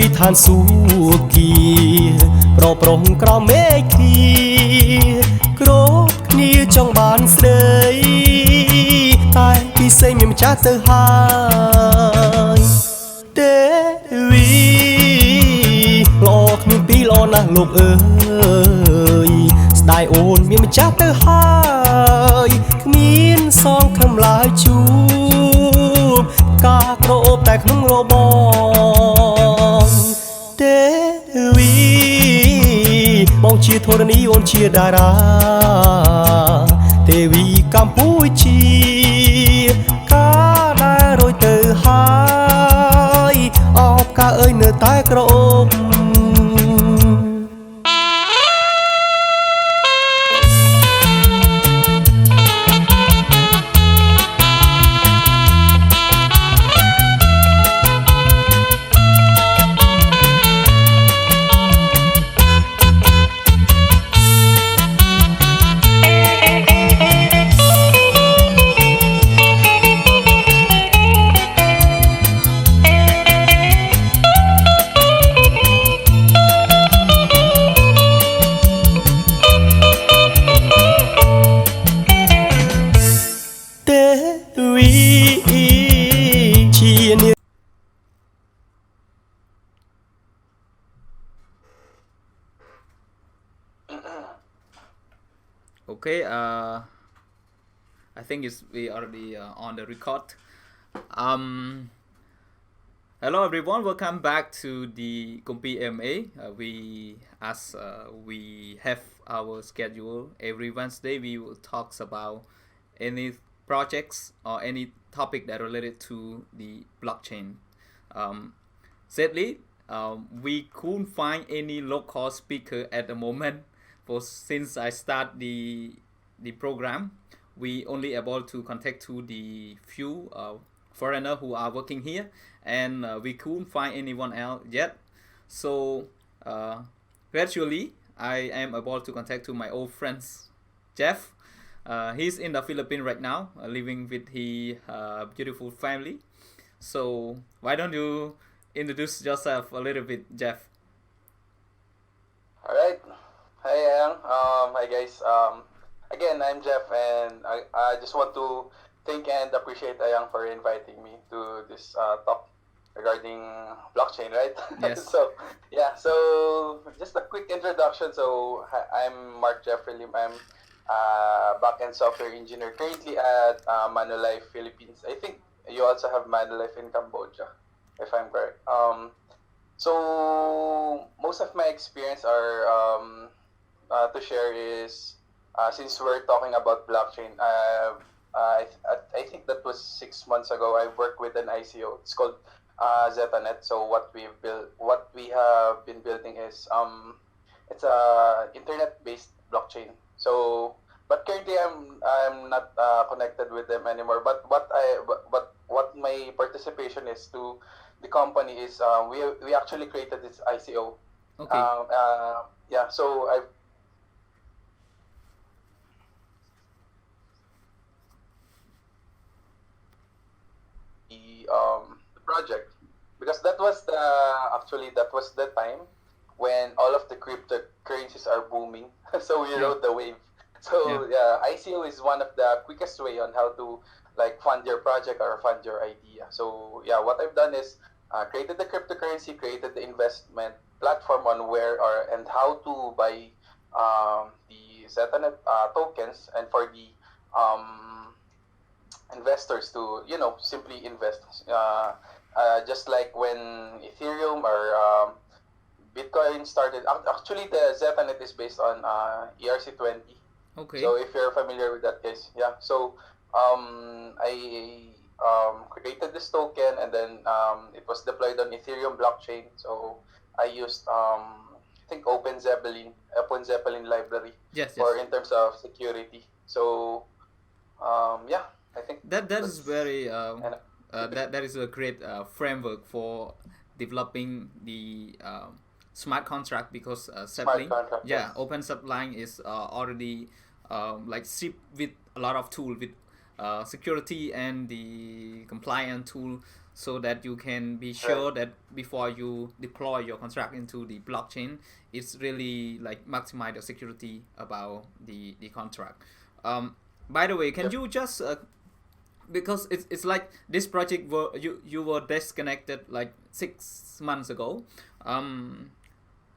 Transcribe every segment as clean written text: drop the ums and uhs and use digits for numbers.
ពីឋានសួគ៌ប្រប្រងក្រមេឃីគ្រប់គ្នាចង់បានស្ដីតែពីសេមានម្ចាស់ទៅហើយទេវីល្អគ្មានពីល្អណាស់លោកអើយស្ដាយអូនមានម្ចាស់ទៅហើយគ្មានសងខំឡើយជួបការក្រអូបតែក្នុងរបបទេវីបងជាធរណីអូនជាតារាទេវីកម្ពុជាការដែលរយទៅហើយអបការអើយនៅតែក្រអូបOkay, I think we already on the record. Hello everyone, welcome back to the KOOMPI MA. We have our schedule every Wednesday. We will talk about any projects or any topic that related to the blockchain. Sadly, we couldn't find any local speaker at the moment. Since I start the program, we only able to contact to the few foreigner who are working here, and we couldn't find anyone else yet. So gradually I am able to contact to my old friends Jeff. He's in the Philippines right now, living with his beautiful family. So why don't you introduce yourself a little bit, Jeff? All right. Hi, Ayang. Hi, guys. Again, I'm Jeff, and I just want to thank and appreciate Ayang for inviting me to this talk regarding blockchain, right? Yes. So just a quick introduction. So I'm Jeffrey Lim. I'm backend software engineer currently at Manulife, Philippines. I think you also have Manulife in Cambodia, if I'm correct. So most of my experience are to share is since we're talking about blockchain, I think that was 6 months ago. I worked with an ICO. It's called ZetaNet. So what we have been building is it's a internet-based blockchain. So but currently I'm not connected with them anymore. But what my participation is to the company is we actually created this ICO. Okay. Yeah. So I've the project because that was the time when all of the cryptocurrencies are booming. So we rode the wave. So ICO is one of the quickest way on how to like fund your project or fund your idea. So yeah, what I've done is created the cryptocurrency, created the investment platform on where and how to buy the ZetaNet tokens, and for the investors to simply invest just like when Ethereum or Bitcoin started. Actually the ZetaNet is based on ERC20. Okay. So if you're familiar with that case, yeah. So I created this token, and then it was deployed on Ethereum blockchain. So I used I think Open Zeppelin library Yes. for in terms of security. So yeah, I think that is very that is a great framework for developing the smart contract, because settling open subline is already like shipped with a lot of tool with security and the compliance tool. so that you can be sure that before you deploy your contract into the blockchain, it's really like maximize the security about the contract. By the way, can you just because it's like this project were you were disconnected like 6 months ago.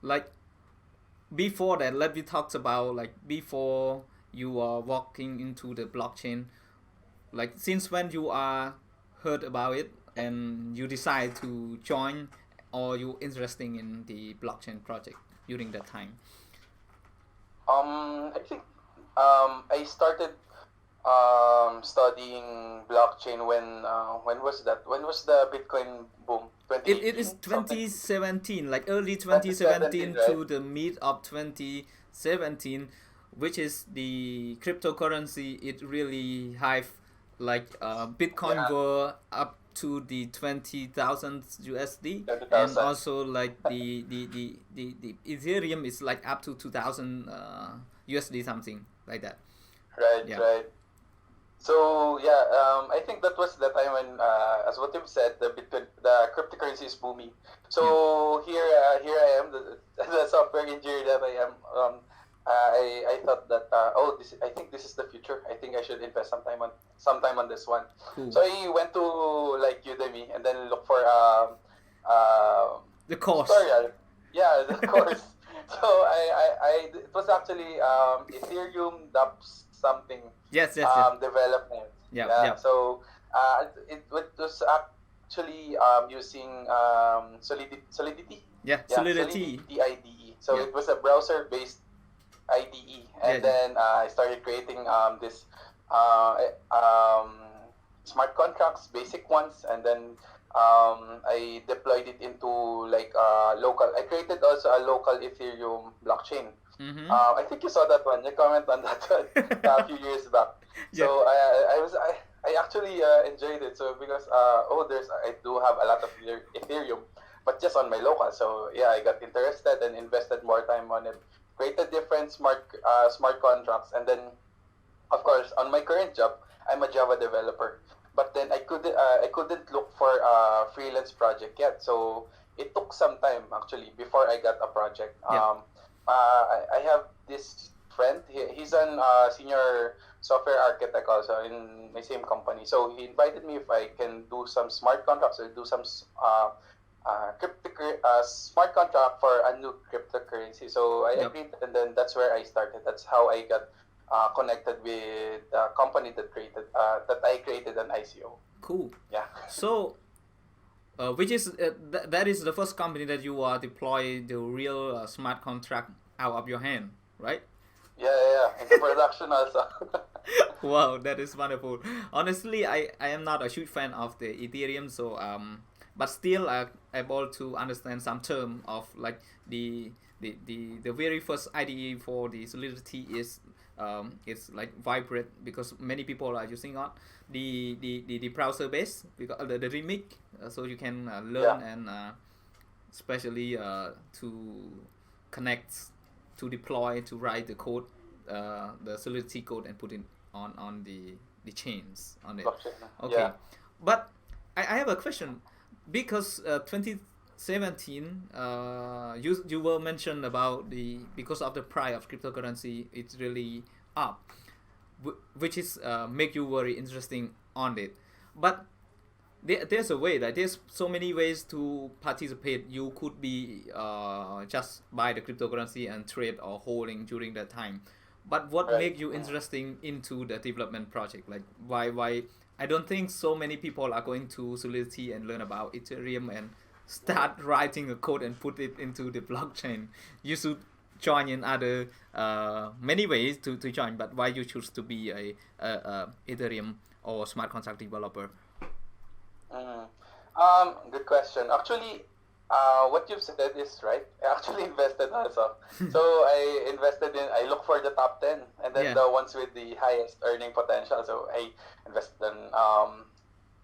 Like before that, let me talk about like before you are walking into the blockchain. Like since when you are heard about it and you decide to join, or you interesting in the blockchain project during that time? I think I started studying blockchain when was that? When was the Bitcoin boom? It is 2017, like early 2017 right? to the mid of 2017, which is the cryptocurrency. It really high, like Bitcoin were up to the 20,000 USD, 20,000. and also like the Ethereum is like up to 2,000 USD, something like that. Right, Yeah. right. So yeah, I think that was the time when, as what you've said, the cryptocurrency is booming. So here I am, the software engineer that I am. I thought that I think this is the future. I think I should invest sometime on this one. Cool. So I went to like Udemy and then look for The course. tutorial. Yeah, the course. So it was actually Ethereum dApps something. Yes. Development. Yeah. So it was actually using Solidity. Yeah, Solidity. IDE. So Yeah. it was a browser-based IDE, and then I started creating this smart contracts, basic ones, and then I deployed it into like local. I created also a local Ethereum blockchain. Mm-hmm. I think you saw that one. You comment on that one a few years back. Yeah. So I actually enjoyed it. So because I do have a lot of Ethereum, but just on my local. So yeah, I got interested and invested more time on it. Created different smart contracts, and then of course on my current job, I'm a Java developer. But then I couldn't look for a freelance project yet. So it took some time actually before I got a project. Yeah. I have this friend. He's an senior software architect also in my same company. So he invited me if I can do some smart contracts or do some smart contract for a new cryptocurrency. So I agreed, and then that's where I started. That's how I got connected with the company that I created an ICO. Cool. Yeah. So, which is that is the first company that you are deploy the real smart contract out of your hand, right? Yeah. Into production also. Wow, that is wonderful. Honestly, I am not a huge fan of the Ethereum, so but still I'm able to understand some term of like the very first IDE for the Solidity is it's like vibrate, because many people are using on the browser base, because the remix, so you can learn and especially to connect, to deploy, to write the code, the Solidity code, and put it on the chains on it. Okay. Yeah. But I have a question, because 2017 you were mentioned about because of the price of cryptocurrency, it's really up, which is make you very interesting on it. But there's a way, that there's so many ways to participate. You could be just buy the cryptocurrency and trade or holding during that time. But what make you interesting into the development project? Like why I don't think so many people are going to Solidity and learn about Ethereum and start writing a code and put it into the blockchain. You should join in other many ways to join, but why you choose to be a Ethereum or smart contract developer? Good question. Actually, what you've said is right. I actually invested also. So I look for the top 10 and then the ones with the highest earning potential. So I invested in,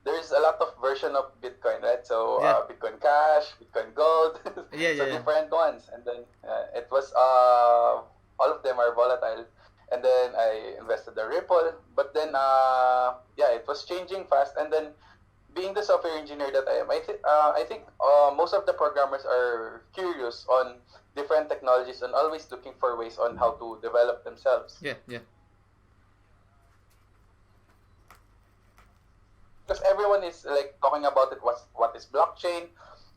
there's a lot of version of Bitcoin, right? So Bitcoin Cash, Bitcoin Gold, different ones. And then it was, all of them are volatile. And then I invested the Ripple. But then, it was changing fast. And then being the software engineer that I am, I think most of the programmers are curious on different technologies and always looking for ways on how to develop themselves. Yeah, yeah. Because everyone is like talking about it. What is blockchain?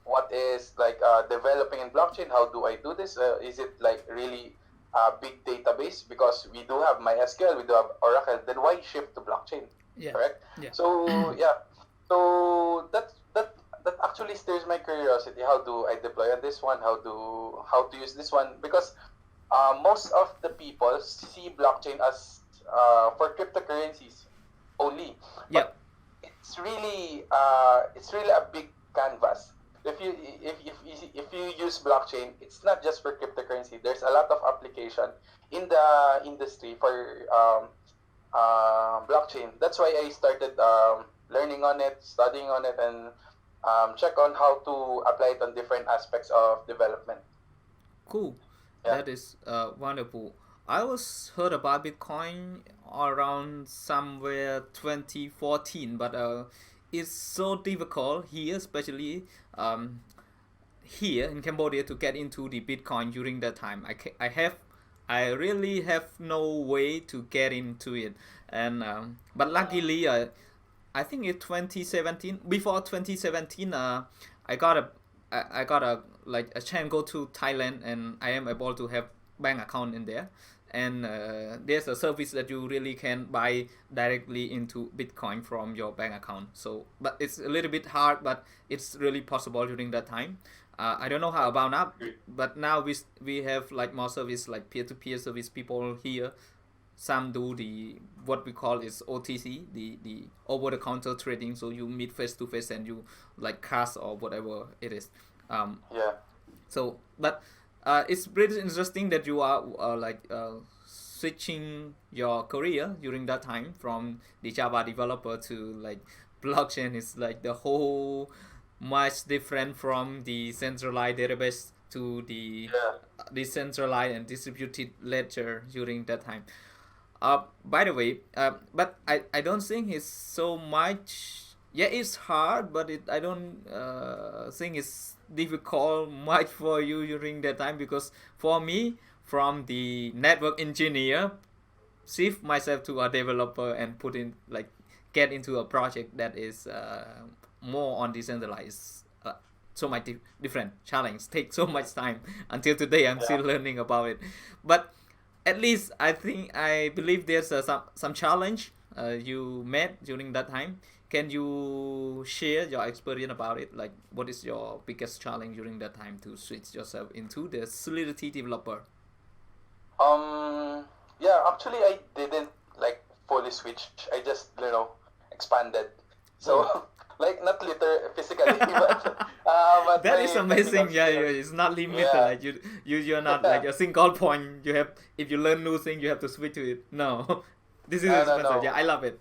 What is like developing in blockchain? How do I do this? Is it like really a big database? Because we do have MySQL, we do have Oracle. Then why shift to blockchain? Yeah. Correct. Yeah. So yeah. So that actually stirs my curiosity. How do I deploy on this one? How to use this one? Because most of the people see blockchain as for cryptocurrencies only. Yeah. It's really a big canvas. If you use blockchain, it's not just for cryptocurrency. There's a lot of application in the industry for blockchain. That's why I started learning on it, studying on it, and check on how to apply it on different aspects of development. Cool. Yeah. That is wonderful. I was heard about Bitcoin around somewhere 2014, but it's so difficult here, especially here in Cambodia, to get into the Bitcoin during that time. I really have no way to get into it, and but luckily I think in 2017, before 2017, I got a like a chance go to Thailand, and I am able to have bank account in there, and there's a service that you really can buy directly into Bitcoin from your bank account. So, but it's a little bit hard, but it's really possible during that time. I don't know how about now, but now we have like more service like peer-to-peer service people here. Some do the what we call is OTC, the over-the-counter trading. So you meet face to face and you like cash or whatever it is. Yeah. So, but it's pretty interesting that you are like switching your career during that time from the Java developer to like blockchain. Is like the whole much different from the centralized database to the decentralized and distributed ledger during that time. By the way, but I don't think it's so much. Yeah, it's hard, but I don't think it's difficult much for you during that time, because for me, from the network engineer, shift myself to a developer and put in like get into a project that is more on decentralized. So much different challenge, take so much time. Until today, I'm still learning about it, but at least I believe there's some challenge you met during that time. Can you share your experience about it? Like, what is your biggest challenge during that time to switch yourself into the Solidity developer? Yeah, actually I didn't like fully switch. I just expanded. So like not physically, but That my is amazing. technical Yeah, skills. it's not limited. Yeah. Like you're not like a single point. You have, if you learn new thing, you have to switch to it. No, this is No, expensive. no. Yeah, I love it.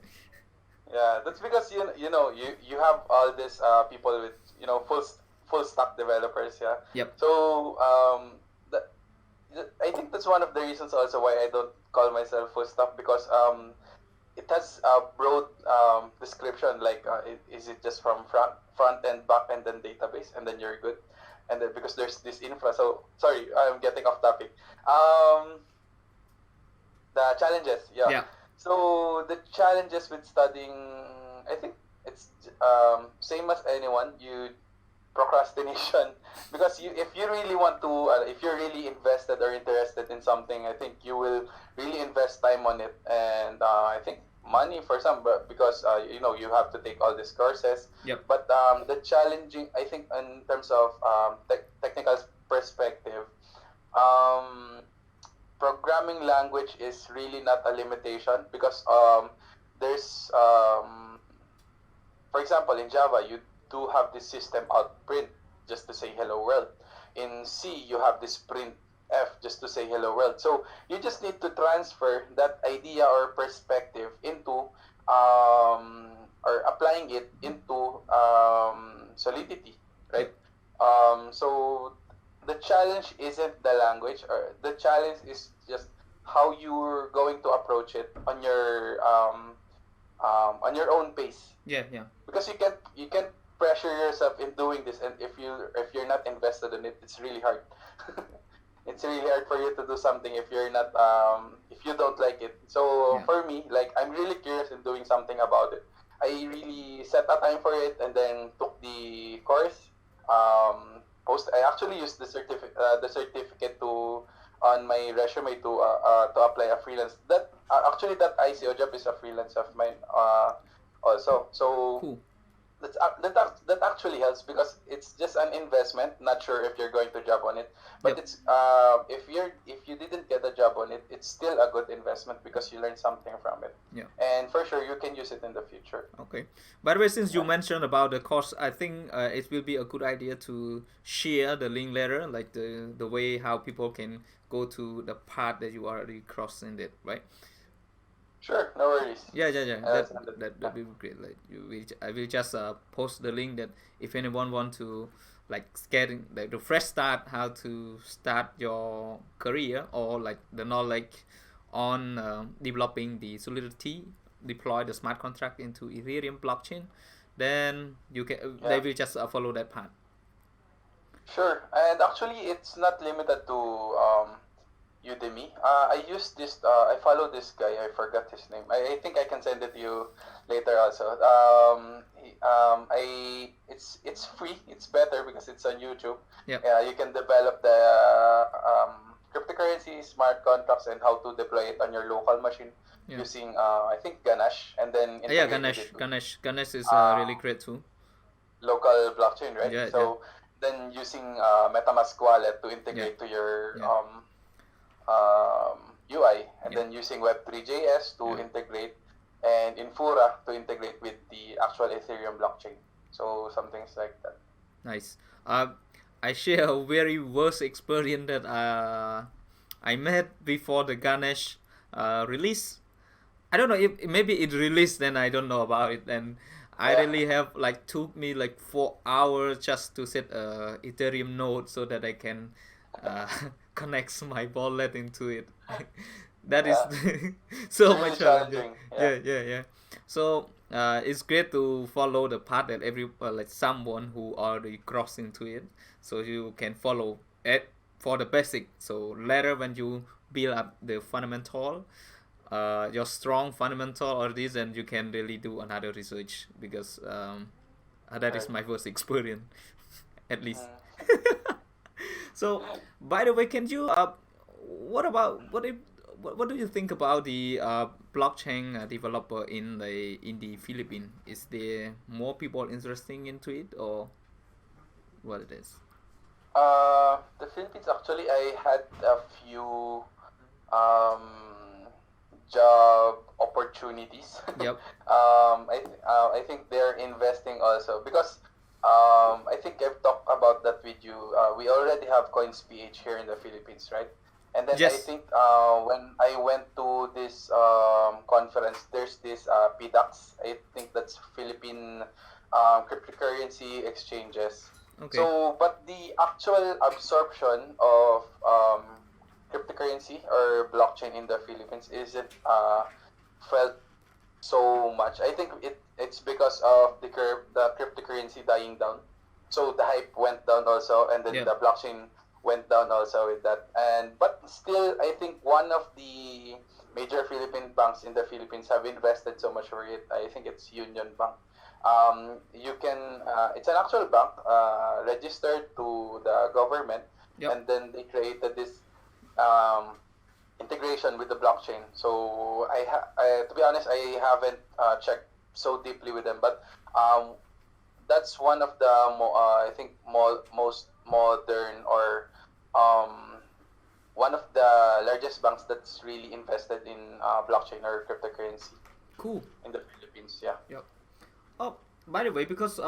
Yeah, that's because you have all these people with full stack developers. Yeah. Yep. So I think that's one of the reasons also why I don't call myself full stack, because it has a broad description, like is it just from front end, back end, and database, and then you're good, and then because there's this infra. So sorry, I'm getting off topic. The challenges, yeah. Yeah. So the challenges with studying, I think it's same as anyone. You procrastination, because if you really want to, if you're really invested or interested in something, I think you will really invest time on it, and I think money for some, but because you have to take all these courses. Yep. But the challenging, I think, in terms of technical perspective, programming language is really not a limitation, because there's for example, in Java you do have this system out print just to say hello world. In C you have this print F just to say hello world. So you just need to transfer that idea or perspective into or applying it into Solidity, right? So the challenge isn't the language, or the challenge is just how you're going to approach it on your on your own pace. Yeah. Because you can't pressure yourself in doing this, and if you're not invested in it, it's really hard. It's really hard for you to do something if you're not if you don't like it. So Yeah. for me, like, I'm really curious in doing something about it. I really set a time for it and then took the course. I actually used the certificate to on my resume to apply a freelance. That actually, that ICO job is a freelance of mine also. So Cool. that actually helps because it's just an investment. Not sure if you're going to job on it, but Yep. it's if you didn't get a job on it, it's still a good investment because you learn something from it. Yeah. And for sure you can use it in the future. Okay. By the way, since you mentioned about the course, I think it will be a good idea to share the link later, like the way how people can go to the part that you already crossing it, right? Sure, no worries. Yeah. I'll send it. That will be great. Like I will just post the link that if anyone want to like getting like the fresh start, how to start your career or like the knowledge on developing the Solidity, deploy the smart contract into Ethereum blockchain, then you can they will just follow that path. Sure, and actually, it's not limited to Udemy. I use this. I follow this guy. I forgot his name. I think I can send it to you later also. It's free. It's better because it's on YouTube. Yeah. You can develop the cryptocurrency, smart contracts, and how to deploy it on your local machine using I think Ganache, and then Yeah, integrate it with Ganesh is really great too. local blockchain, right? Yeah, So then using MetaMask wallet to integrate to your UI, and then using Web3.js to integrate, and Infura to integrate with the actual Ethereum blockchain. So some things like that. Nice. I share a very worst experience that I met before the Ganesh release. I don't know if maybe it released, then I don't know about it. And I really have like took me like 4 hours just to set a Ethereum node so that I can connect my wallet into it. That is so Really much challenging. challenging. Yeah. So it's great to follow the path that every like someone who already crossed into it, so you can follow it for the basic. So later when you build up the fundamental, your strong fundamental or this, and you can really do another research because that is my first experience, at least. So, by the way, can you what do you think about the blockchain developer in the Philippines? Is there more people interested into it, or what it is? The Philippines, actually, I had a few job opportunities. Yep. I think they're investing also because I think I've talked about that with you. We already have Coins PH here in the Philippines, right? And then I Yes. think when I went to this conference, there's this PDAX. I think that's Philippine cryptocurrency exchanges. Okay. So, but the actual absorption of cryptocurrency or blockchain in the Philippines isn't felt so much. I think it's because of the cryptocurrency dying down. So the hype went down also, and then the blockchain went down also with that. And but still, I think one of the major Philippine banks in the Philippines have invested so much for it. I think it's Union Bank. You can it's an actual bank registered to the government, and then they created this integration with the blockchain. So to be honest, I haven't checked so deeply with them, but that's one of the I think most modern or one of the largest banks that's really invested in blockchain or cryptocurrency. Cool. In the Philippines, yeah. Yep. Oh, by the way, because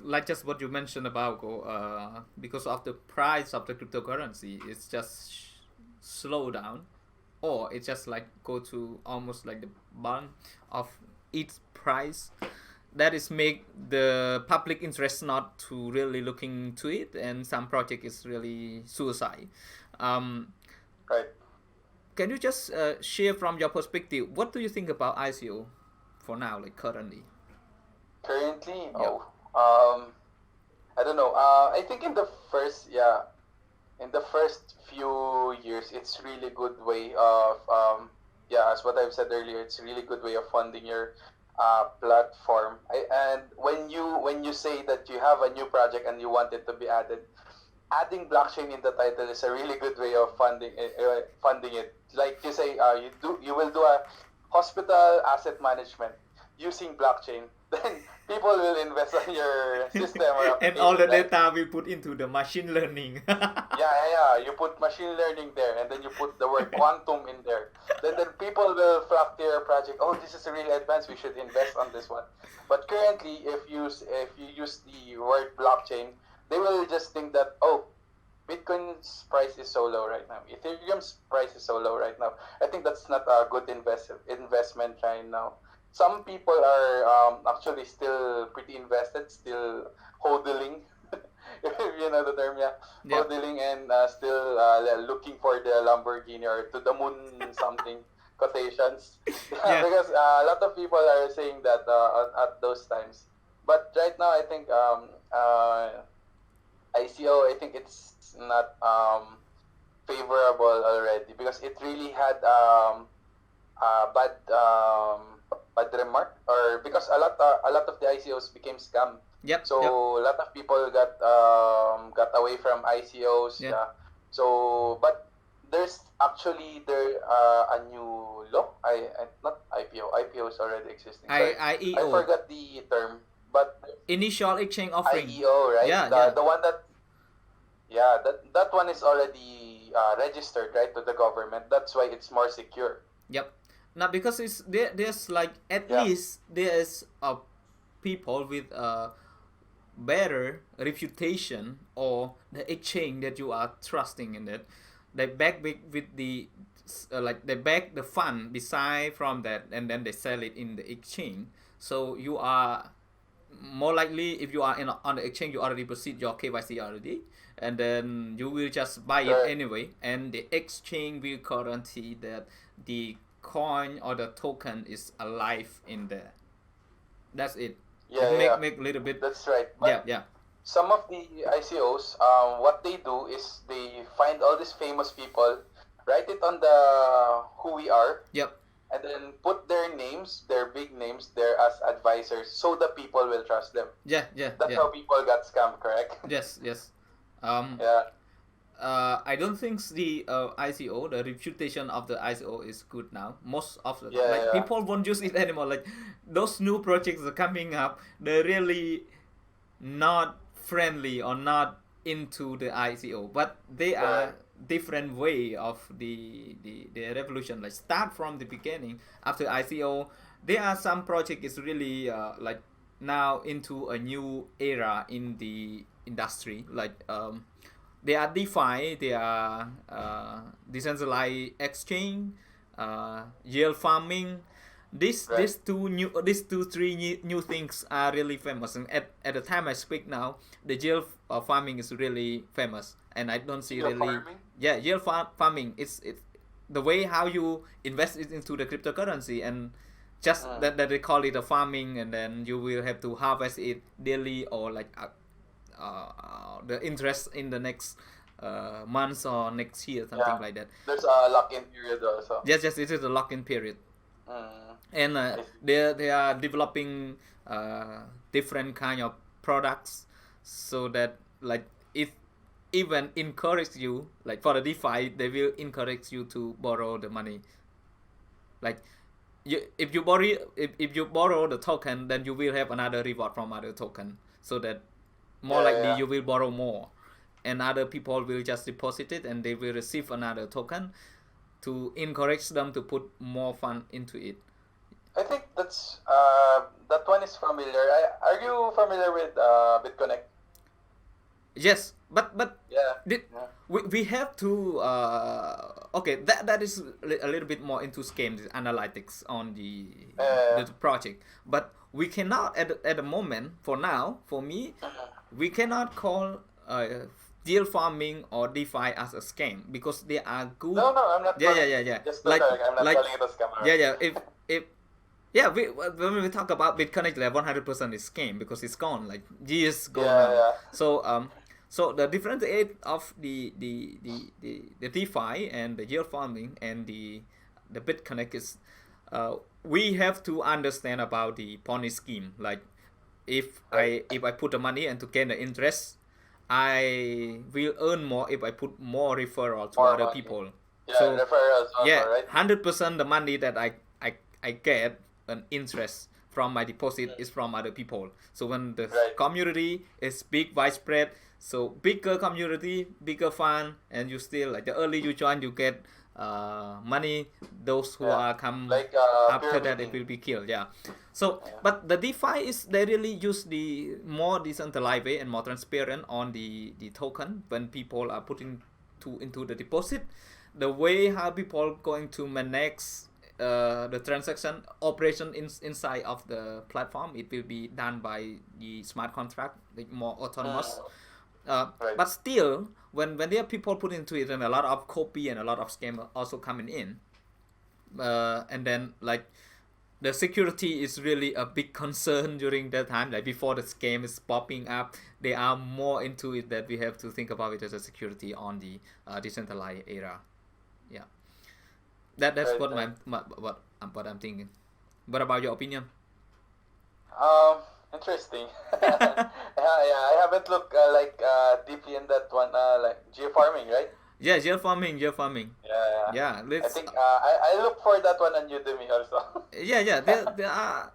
like just what you mentioned about because of the price of the cryptocurrency, it's just slow down, or it just like go to almost like the bottom of its price. That is make the public interest not to really looking to it, and some project is really suicide. Right. can you just share from your perspective, what do you think about ICO for now, like currently? Currently, Yeah. I don't know. I think in the first few years, it's really good way of as what I've said earlier, it's a really good way of funding your platform. And when you say that you have a new project and you want it to be added, adding blockchain in the title is a really good way of funding it. Like you say, you will do a hospital asset management using blockchain. Then people will invest on your system or And all the application, right? data will put into the machine learning. Yeah. You put machine learning there, and then you put the word quantum in there. Then people will flock to your project. Oh, this is really advanced. We should invest on this one. But currently, if you use the word blockchain, they will just think that, oh, Bitcoin's price is so low right now. Ethereum's price is so low right now. I think that's not a good investment right now. Some people are actually still pretty invested, still hodling, if you know the term, yeah. Yeah. Hodling and still looking for the Lamborghini or to the moon something quotations. Yeah. Because a lot of people are saying that at those times. But right now, I think ICO, I think it's not favorable already because it really had bad remark, or because a lot of the ICOs became scam. Yep. So a lot of people got away from ICOs. Yeah. Yeah. So but there's actually a new law. I not IPO. IPO is already existing. Sorry. I IEO, forgot the term, but initial exchange offering. IEO, right? Yeah. The one that that one is already registered, right, to the government. That's why it's more secure. Yep. Now because there's like at Yeah. least there's people with a better reputation or the exchange that you are trusting in it. They back with the like they back the fund beside from that, and then they sell it in the exchange. So you are more likely, if you are on the exchange, you already proceed your KYC already, and then you will just buy it Right. anyway, and the exchange will guarantee that the coin or the token is alive in there. That's it. Yeah, It yeah. make little bit. That's right. But Yeah. some of the ICOs, what they do is they find all these famous people, write it on the who we are, Yep. and then put their names, their big names there as advisors, so the people will trust them. Yeah. That's how people got scammed, correct? Yes. Yeah. I don't think the ICO, the reputation of the ICO is good now. Most of the Yeah, like yeah. people won't use it anymore. Like those new projects are coming up, they're really not friendly or not into the ICO, but they are Right. different way of the revolution. Like start from the beginning after ICO. There are some project is really like now into a new era in the industry. Like they are DeFi, they are decentralized exchange, yield farming. These Right. these two three new things are really famous. And at the time I speak now, the yield farming is really famous, and I don't see Yield really farming? yield farming. It's the way how you invest it into the cryptocurrency, and just that they call it a farming, and then you will have to harvest it daily or like the interest in the next months or next year, something Yeah. like that. There's a lock-in period also. Yes, it is a lock-in period, Mm. and they are developing different kind of products, so that like it even encourage you, like for the DeFi, they will encourage you to borrow the money. Like if you borrow the token, then you will have another reward from other token, so that more Yeah, likely yeah. you will borrow more, and other people will just deposit it, and they will receive another token to encourage them to put more fund into it. I think that's that one is familiar. Are you familiar with BitConnect? Yes, but Yeah. did Yeah. we have to okay, that is a little bit more into schemes analytics on the project, but we cannot at the moment, for now, for me, we cannot call yield farming or DeFi as a scam because they are good. No, I'm not. Yeah. Just like, I'm not calling it a scam. Yeah. If yeah, when we talk about Bitcoin, like 100% is scam because it's gone, like years gone now. Yeah. So the differentiate of the DeFi and the yield farming and the BitConnect is we have to understand about the Ponzi scheme. Like if I put the money and to gain the interest, I will earn more if I put more referral to More other money. people. Yeah, So referrals also, yeah, right? 100% the money that I get an interest from my deposit is from other people. So when the Right. community is big, widespread, so bigger community, bigger fund, and you still like the early you join, you get money. Those who Yeah. are come Like after that, it pyramiding. will be killed. Yeah. So but the DeFi is they really use the more decentralized way and more transparent on the token when people are putting into the deposit. The way how people going to manage the transaction operation inside of the platform, it will be done by the smart contract, like more autonomous. Right. But still, when there are people put into it, and a lot of copy and a lot of scam also coming in, and then like the security is really a big concern during that time. Like before the scam is popping up, they are more into it that we have to think about it as a security on the decentralized era. Yeah, that's Right, what right. what I'm thinking. What about your opinion? Interesting. Yeah, I haven't looked deeply in that one. Like geofarming, right? Yeah, yield farming. Yeah. Yeah, I let's. think I look for that one on Udemy also. Yeah. There are.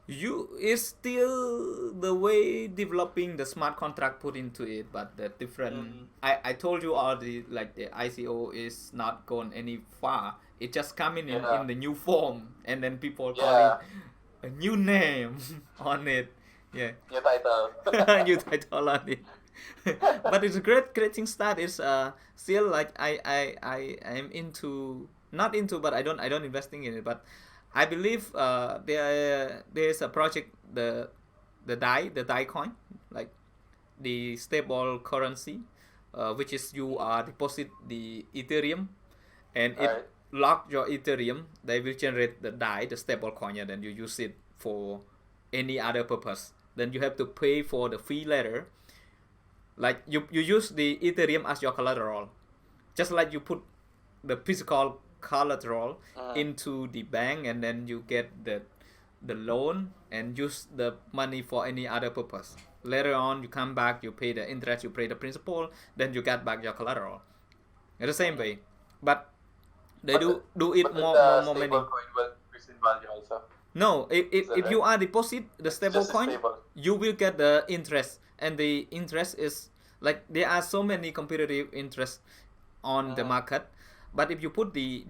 You is still the way developing the smart contract put into it, but the different. I told you already, like the ICO is not gone any far. It just coming in Yeah. in the new form, and then people call Yeah. it a new name on it. Yeah. New title. New title on it. But it's a great thing start is still like I am into not into but I don't investing in it, but I believe there's a project the DAI coin, like the stable currency, which is you are deposit the Ethereum and it Alright. lock your Ethereum, they will generate the DAI, the stable coin, and then you use it for any other purpose. Then you have to pay for the fee later. Like you use the Ethereum as your collateral, just like you put the physical collateral into the bank, and then you get the loan and use the money for any other purpose. Later on, you come back, you pay the interest, you pay the principal, then you get back your collateral. In the same way, but they But do it But more the many. stable coin will increase in value also. No, if that if you right? are deposit the stable just coin, stable. you will get the interest, and the interest is like there are so many competitive interest on the market, but if you put the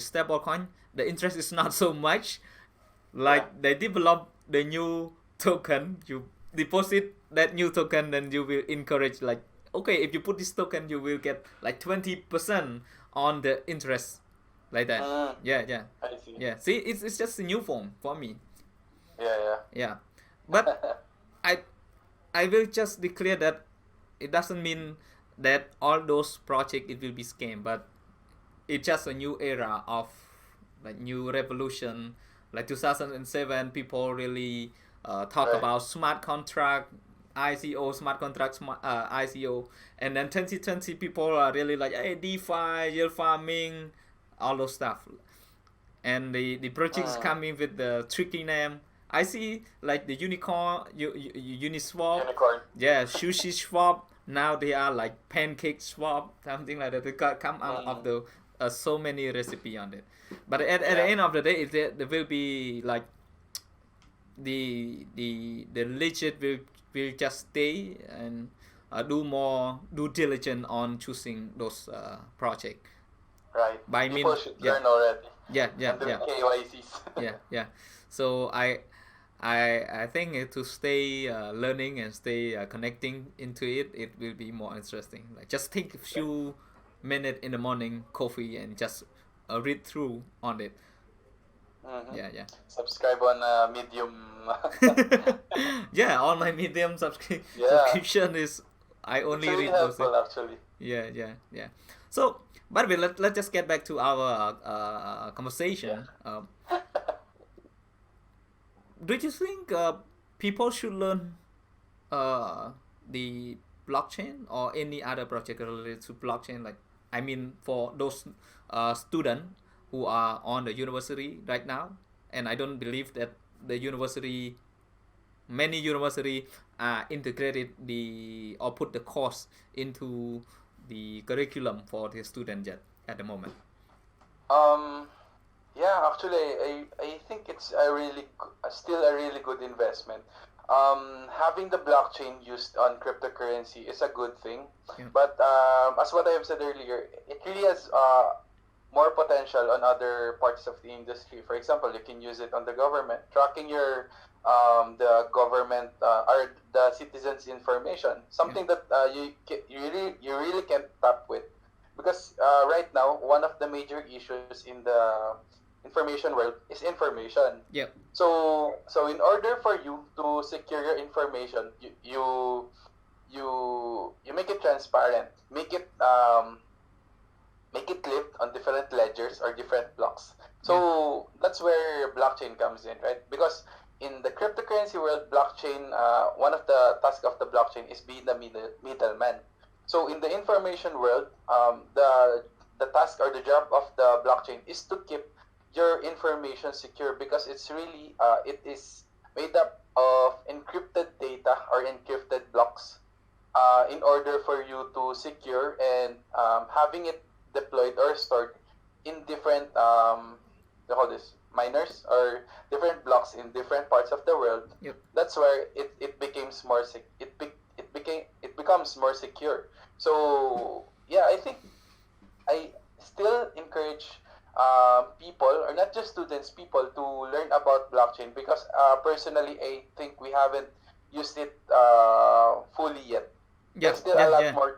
stable coin, the interest is not so much. Like they develop the new token, you deposit that new token, then you will encourage like okay, if you put this token, you will get like 20% on the interest, like that. Yeah. I see. Yeah, see, it's just a new form for me. Yeah. Yeah, but I will just declare that it doesn't mean that all those project it will be scam, but it's just a new era of like new revolution. Like 2007, people really talk Right. about smart contract, ICO, smart contract, ICO, and then 2020 people are really like hey DeFi, yield farming, all those stuff, and the projects coming with the tricky name. I see like the unicorn, Uniswap, Unicorn. yeah, sushi swap. Now they are like pancake swap, something like that. They come out of the so many recipe on it. But at the end of the day, there will be like the legit will just stay and do more due diligence on choosing those project. Right. By People mean- should yeah. learn already. Yeah. And do KYCs. Yeah. So I think to stay learning and stay connecting into it, it will be more interesting. Like just take a few minutes in the morning, coffee, and just read through on it. Yeah. Subscribe on Medium. Yeah, all my Medium Yeah. subscription is I It's only really read those. helpful actually. Yeah. So, by the way, let's just get back to our conversation. Do you think people should learn the blockchain or any other project related to blockchain? Like, I mean, for those students who are on the university right now, and I don't believe that the many university integrated the or put the course into the curriculum for the student yet at the moment. Yeah, actually, I think it's still a really good investment. Having the blockchain used on cryptocurrency is a good thing, Yeah. but as what I have said earlier, it really has more potential on other parts of the industry. For example, you can use it on the government, tracking your the government or the citizens' information, something that you really can't tap with, because right now one of the major issues in the information world is information. Yep. So in order for you to secure your information, you make it transparent, make it live on different ledgers or different blocks. So that's where blockchain comes in, right? Because in the cryptocurrency world, blockchain, one of the tasks of the blockchain is being the middleman. So in the information world, the task or the job of the blockchain is to keep your information secure, because it's really it is made up of encrypted data or encrypted blocks. In order for you to secure and having it deployed or stored in different miners or different blocks in different parts of the world. Yep. That's where it becomes more it becomes more secure. So yeah, I think I still encourage people, or not just students, people to learn about blockchain, because personally I think we haven't used it fully yet. Yeah, There's still a lot more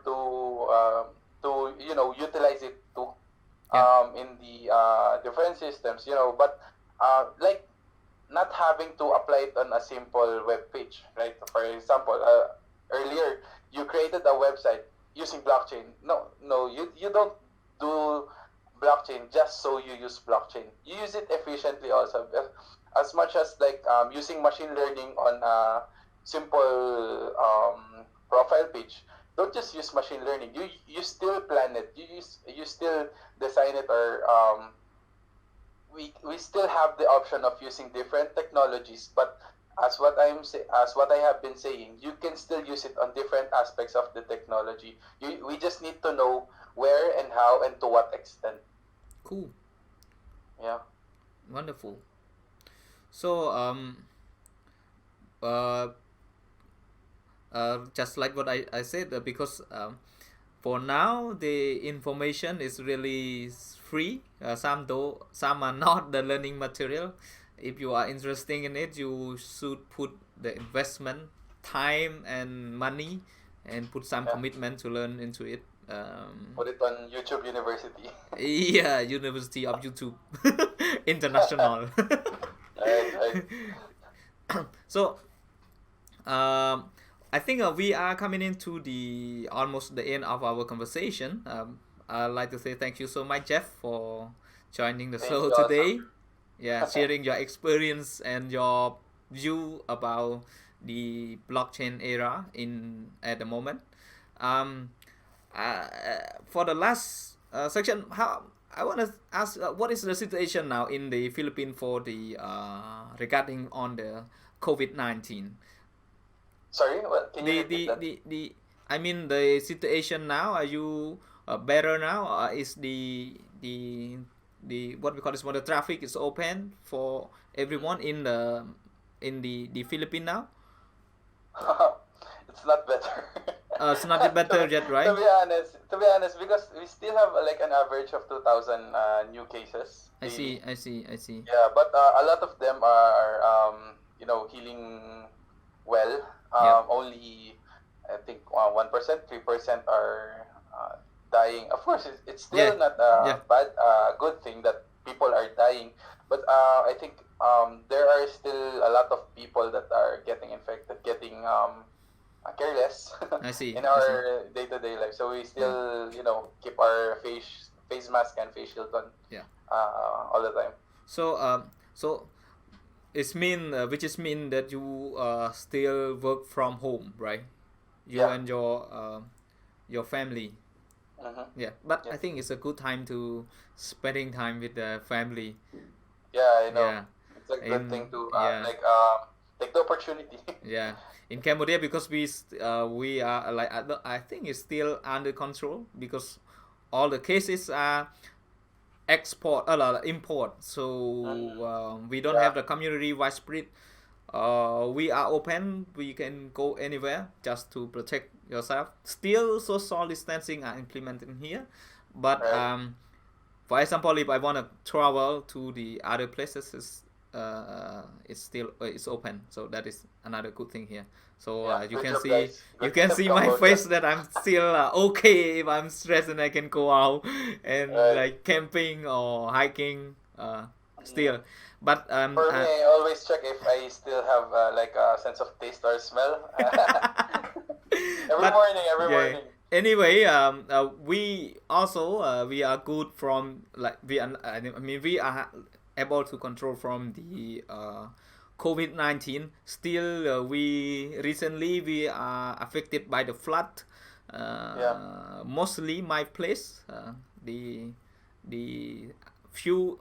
to utilize it to in the different systems, but like not having to apply it on a simple web page, right? For example, earlier you created a website using blockchain. No, you don't do blockchain just so you use blockchain. You use it efficiently also, as much as like using machine learning on a simple profile page. Don't just use machine learning. You still plan it. You still design it, or we still have the option of using different technologies. But as what I have been saying, you can still use it on different aspects of the technology. We just need to know where and how and to what extent. Cool. Yeah. Wonderful. So just like what I said, because for now the information is really free. Some are not the learning material. If you are interested in it, you should put the investment, time and money, and put some commitment to learn into it. Put it on YouTube University. Yeah, University of YouTube International. Right. So I think we are coming into the almost the end of our conversation. I'd like to say thank you so much, Jeff, for joining the show you today. Yeah, sharing your experience and your view about the blockchain era at the moment. For the last section, I want to ask, what is the situation now in the Philippines for the regarding on the COVID-19? Sorry, what? Can you repeat that? I mean the situation now. Are you better now? Is the what we call this, the traffic is open for everyone in the Philippines now? It's not better. It's not better yet, right? To be honest, because we still have like an average of 2,000 new cases. I daily. see. Yeah, but a lot of them are healing well. Only I think 1%, 3% are dying. Of course, it's still not a good thing that people are dying, but I think there are still a lot of people that are getting infected, getting careless I see. in I see. our day-to-day life. So we still, keep our face mask and face shield on. Yeah. All the time. So it's which is mean that you still work from home, right? You Yeah. and your family. Mm-hmm. Yeah, but Yeah. I think it's a good time to spending time with the family. Yeah, I know. Yeah. It's a good thing to Yeah. take the opportunity. Yeah, in Cambodia because we are like I think it's still under control because all the cases are import, so we don't Yeah. have the community widespread. We are open. We can go anywhere just to protect yourself. Still, social distancing are implemented here, but Right. for example, if I want to travel to the other places, it's still it's open. So that is another good thing here. So Yeah. you Good can job, see guys. you Good can job, see my Cambodia. face that I'm still okay if I'm stressed and I can go out and Right. like camping or hiking. Still, but For me, I always check if I still have like a sense of taste or smell. Every But, morning, every yeah. morning. Anyway, we also we are good from like I mean we are able to control from the COVID-19. Still, we recently we are affected by the flood. Mostly my place. The few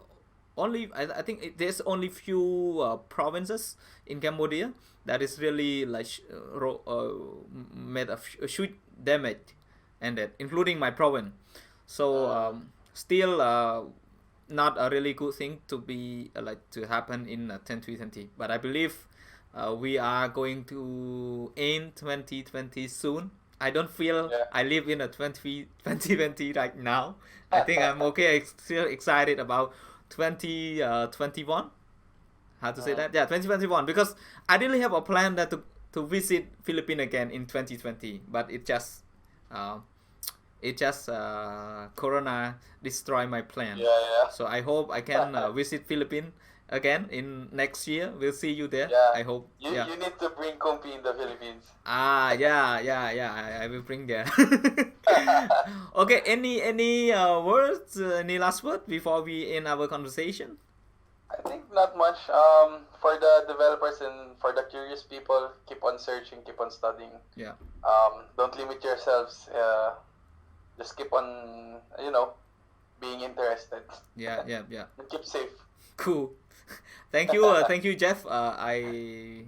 only I think there's only few provinces in Cambodia that is really like made a huge damage, and that including my province. So still not a really good thing to be like to happen in 2020. But I believe we are going to end 2020 soon. I don't feel Yeah. I live in a 2020 right now. I think I'm okay. I'm still excited about 2021. How to say that? Yeah, 2021 because I really have a plan that to visit Philippines again in 2020, but it just Corona destroy my plan. Yeah. So I hope I can visit Philippines again in next year. We'll see you there. Yeah. I hope. You Yeah. you need to bring KOOMPI in the Philippines. Yeah. I will bring there. Okay. Any words? Any last word before we end our conversation? I think not much. For the developers and for the curious people, keep on searching, keep on studying. Yeah. Don't limit yourselves. Just keep on, being interested. Yeah. And keep safe. Cool. Thank you, Jeff. I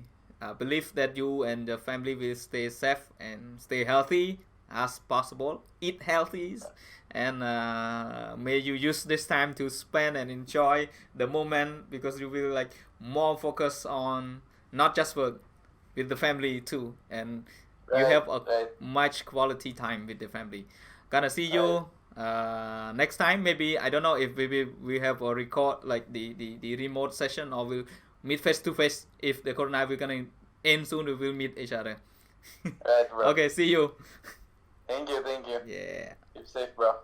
believe that you and the family will stay safe and stay healthy as possible. Eat healthy, and may you use this time to spend and enjoy the moment because you will like more focus on not just work with the family too, and you have a much quality time with the family. Gonna see you next time. Maybe I don't know if we have a record like the remote session or we'll meet face to face. If the corona will gonna end soon, we will meet each other. Right, bro. Okay, see you. Thank you. Yeah. Keep safe, bro.